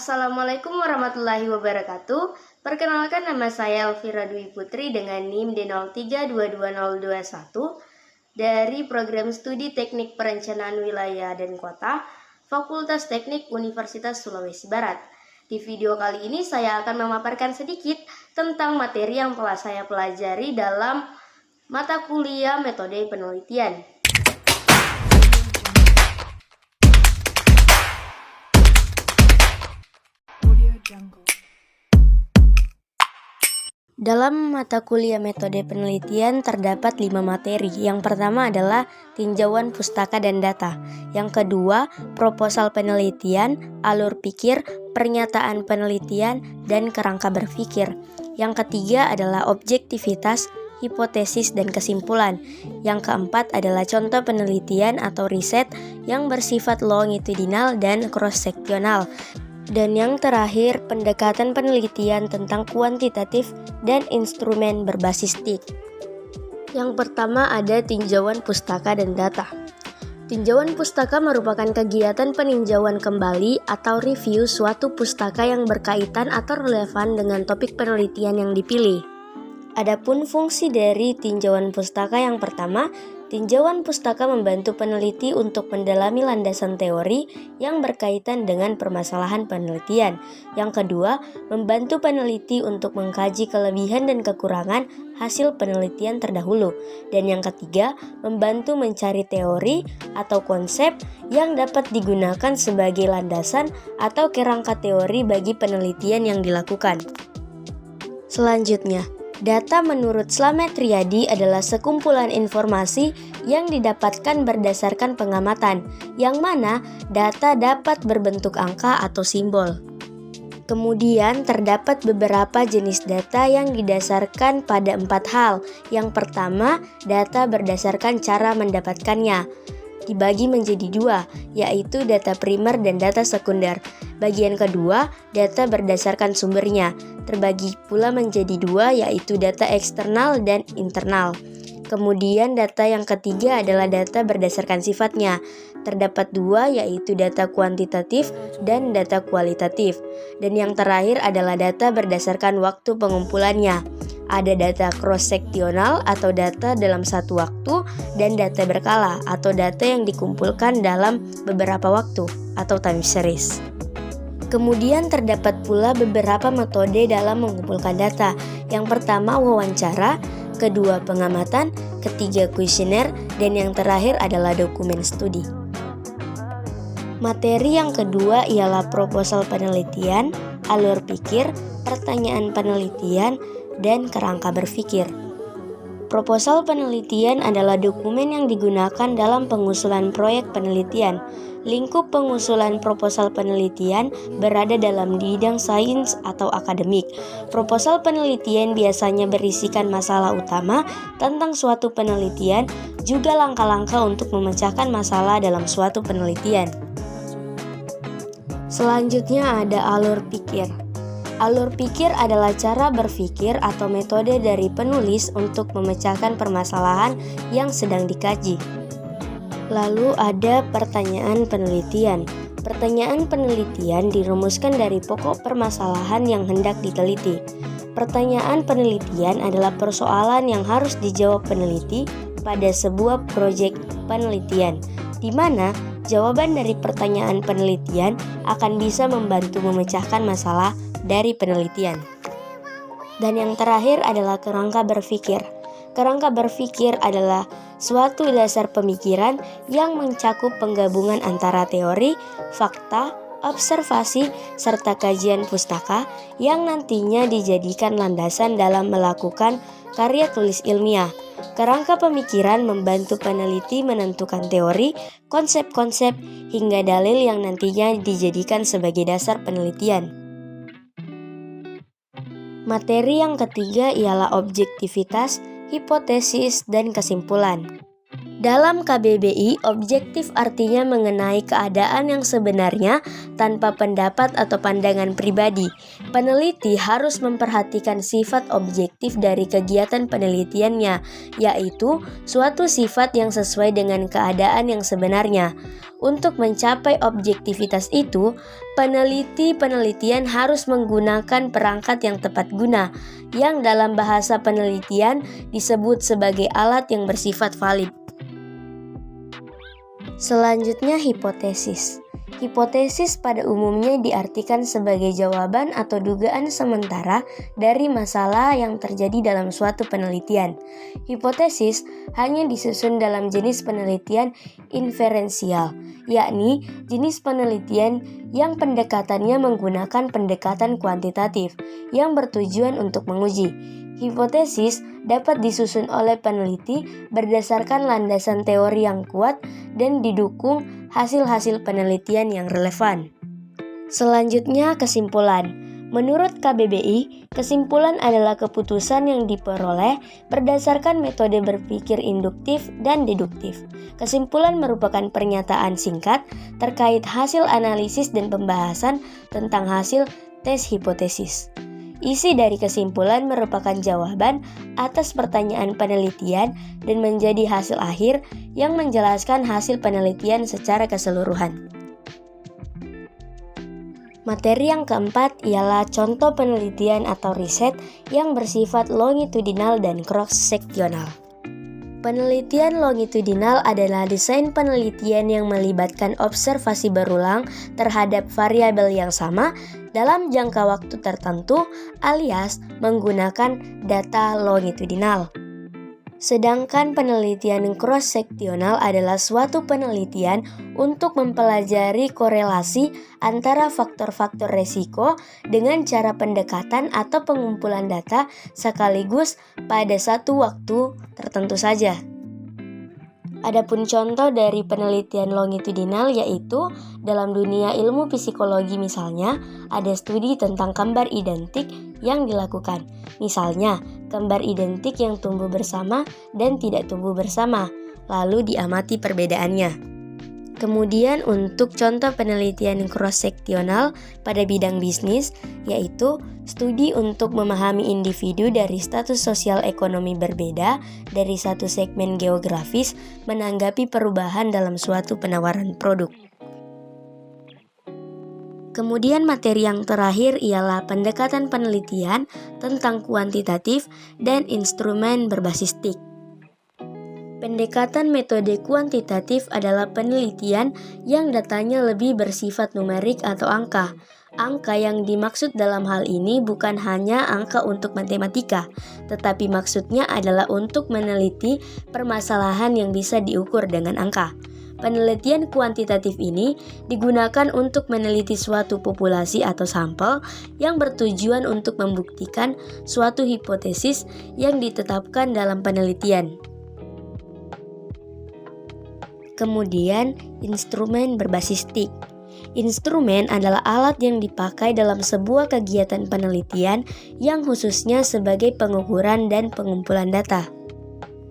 Assalamualaikum warahmatullahi wabarakatuh. Perkenalkan, nama saya Elvira Dwi Putri dengan NIM D03222021 dari Program Studi Teknik Perencanaan Wilayah dan Kota, Fakultas Teknik Universitas Sulawesi Barat. Di video kali ini saya akan memaparkan sedikit tentang materi yang telah saya pelajari dalam mata kuliah metode penelitian. Dalam mata kuliah metode penelitian terdapat 5 materi. Yang pertama adalah tinjauan pustaka dan data. Yang kedua, proposal penelitian, alur pikir, pernyataan penelitian, dan kerangka berpikir. Yang ketiga adalah objektivitas, hipotesis, dan kesimpulan. Yang keempat adalah contoh penelitian atau riset yang bersifat longitudinal dan cross-seksional. Dan yang terakhir, pendekatan penelitian tentang kuantitatif dan instrumen berbasis TIC. Yang pertama ada tinjauan pustaka dan data. Tinjauan pustaka merupakan kegiatan peninjauan kembali atau review suatu pustaka yang berkaitan atau relevan dengan topik penelitian yang dipilih. Adapun fungsi dari tinjauan pustaka yang pertama, tinjauan pustaka membantu peneliti untuk mendalami landasan teori yang berkaitan dengan permasalahan penelitian. Yang kedua, membantu peneliti untuk mengkaji kelebihan dan kekurangan hasil penelitian terdahulu. Dan yang ketiga, membantu mencari teori atau konsep yang dapat digunakan sebagai landasan atau kerangka teori bagi penelitian yang dilakukan. Selanjutnya, data menurut Slamet Riyadi adalah sekumpulan informasi yang didapatkan berdasarkan pengamatan, yang mana data dapat berbentuk angka atau simbol. Kemudian terdapat beberapa jenis data yang didasarkan pada 4 hal. Yang pertama, data berdasarkan cara mendapatkannya. Dibagi menjadi 2, yaitu data primer dan data sekunder. Bagian kedua, data berdasarkan sumbernya. Terbagi pula menjadi 2, yaitu data eksternal dan internal. Kemudian data yang ketiga adalah data berdasarkan sifatnya. Terdapat 2, yaitu data kuantitatif dan data kualitatif. Dan yang terakhir adalah data berdasarkan waktu pengumpulannya. Ada data cross-seksional atau data dalam satu waktu, dan data berkala atau data yang dikumpulkan dalam beberapa waktu atau time series. Kemudian terdapat pula beberapa metode dalam mengumpulkan data. Yang pertama wawancara, kedua pengamatan, ketiga kuesioner, dan yang terakhir adalah dokumen studi. Materi yang kedua ialah proposal penelitian, alur pikir, pertanyaan penelitian, dan kerangka berpikir. Proposal penelitian adalah dokumen yang digunakan dalam pengusulan proyek penelitian. Lingkup pengusulan proposal penelitian berada dalam bidang sains atau akademik. Proposal penelitian biasanya berisikan masalah utama tentang suatu penelitian, juga langkah-langkah untuk memecahkan masalah dalam suatu penelitian. Selanjutnya ada alur pikir. Alur pikir adalah cara berpikir atau metode dari penulis untuk memecahkan permasalahan yang sedang dikaji. Lalu ada pertanyaan penelitian. Pertanyaan penelitian dirumuskan dari pokok permasalahan yang hendak diteliti. Pertanyaan penelitian adalah persoalan yang harus dijawab peneliti pada sebuah proyek penelitian, di mana jawaban dari pertanyaan penelitian akan bisa membantu memecahkan masalah dari penelitian. Dan yang terakhir adalah kerangka berpikir. Kerangka berpikir adalah suatu dasar pemikiran yang mencakup penggabungan antara teori, fakta, observasi, serta kajian pustaka yang nantinya dijadikan landasan dalam melakukan karya tulis ilmiah. Kerangka pemikiran membantu peneliti menentukan teori, konsep-konsep, hingga dalil yang nantinya dijadikan sebagai dasar penelitian. Materi yang ketiga ialah objektivitas, hipotesis, dan kesimpulan. Dalam KBBI, objektif artinya mengenai keadaan yang sebenarnya tanpa pendapat atau pandangan pribadi. Peneliti harus memperhatikan sifat objektif dari kegiatan penelitiannya, yaitu suatu sifat yang sesuai dengan keadaan yang sebenarnya. Untuk mencapai objektivitas itu, penelitian harus menggunakan perangkat yang tepat guna, yang dalam bahasa penelitian disebut sebagai alat yang bersifat valid. Selanjutnya, hipotesis. Hipotesis pada umumnya diartikan sebagai jawaban atau dugaan sementara dari masalah yang terjadi dalam suatu penelitian. Hipotesis hanya disusun dalam jenis penelitian inferensial, yakni jenis penelitian yang pendekatannya menggunakan pendekatan kuantitatif yang bertujuan untuk menguji. Hipotesis dapat disusun oleh peneliti berdasarkan landasan teori yang kuat dan didukung hasil-hasil penelitian yang relevan. Selanjutnya, kesimpulan. Menurut KBBI, kesimpulan adalah keputusan yang diperoleh berdasarkan metode berpikir induktif dan deduktif. Kesimpulan merupakan pernyataan singkat terkait hasil analisis dan pembahasan tentang hasil tes hipotesis. Isi dari kesimpulan merupakan jawaban atas pertanyaan penelitian dan menjadi hasil akhir yang menjelaskan hasil penelitian secara keseluruhan. Materi yang keempat ialah contoh penelitian atau riset yang bersifat longitudinal dan cross-seksional. Penelitian longitudinal adalah desain penelitian yang melibatkan observasi berulang terhadap variabel yang sama dalam jangka waktu tertentu alias menggunakan data longitudinal. Sedangkan penelitian cross-seksional adalah suatu penelitian untuk mempelajari korelasi antara faktor-faktor resiko dengan cara pendekatan atau pengumpulan data sekaligus pada satu waktu tertentu saja. Adapun contoh dari penelitian longitudinal yaitu dalam dunia ilmu psikologi misalnya ada studi tentang kembar identik yang dilakukan. Misalnya, kembar identik yang tumbuh bersama dan tidak tumbuh bersama, lalu diamati perbedaannya. Kemudian untuk contoh penelitian cross-seksional pada bidang bisnis, yaitu studi untuk memahami individu dari status sosial ekonomi berbeda dari satu segmen geografis menanggapi perubahan dalam suatu penawaran produk. Kemudian materi yang terakhir ialah pendekatan penelitian tentang kuantitatif dan instrumen berbasis TIK. Pendekatan metode kuantitatif adalah penelitian yang datanya lebih bersifat numerik atau angka. Angka yang dimaksud dalam hal ini bukan hanya angka untuk matematika, tetapi maksudnya adalah untuk meneliti permasalahan yang bisa diukur dengan angka. Penelitian kuantitatif ini digunakan untuk meneliti suatu populasi atau sampel yang bertujuan untuk membuktikan suatu hipotesis yang ditetapkan dalam penelitian. Kemudian, instrumen berbasis TIK. Instrumen adalah alat yang dipakai dalam sebuah kegiatan penelitian yang khususnya sebagai pengukuran dan pengumpulan data.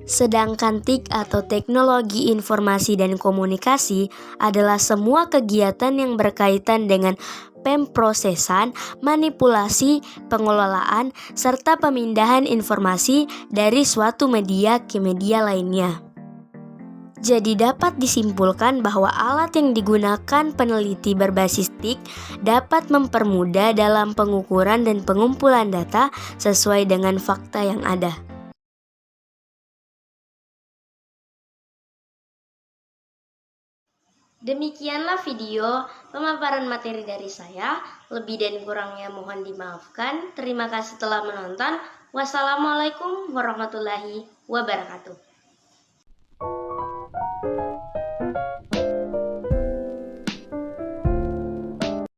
Sedangkan TIK atau teknologi informasi dan komunikasi adalah semua kegiatan yang berkaitan dengan pemrosesan, manipulasi, pengelolaan, serta pemindahan informasi dari suatu media ke media lainnya. Jadi dapat disimpulkan bahwa alat yang digunakan peneliti berbasis TIK dapat mempermudah dalam pengukuran dan pengumpulan data sesuai dengan fakta yang ada. Demikianlah video pemaparan materi dari saya. Lebih dan kurangnya mohon dimaafkan. Terima kasih telah menonton. Wassalamualaikum warahmatullahi wabarakatuh.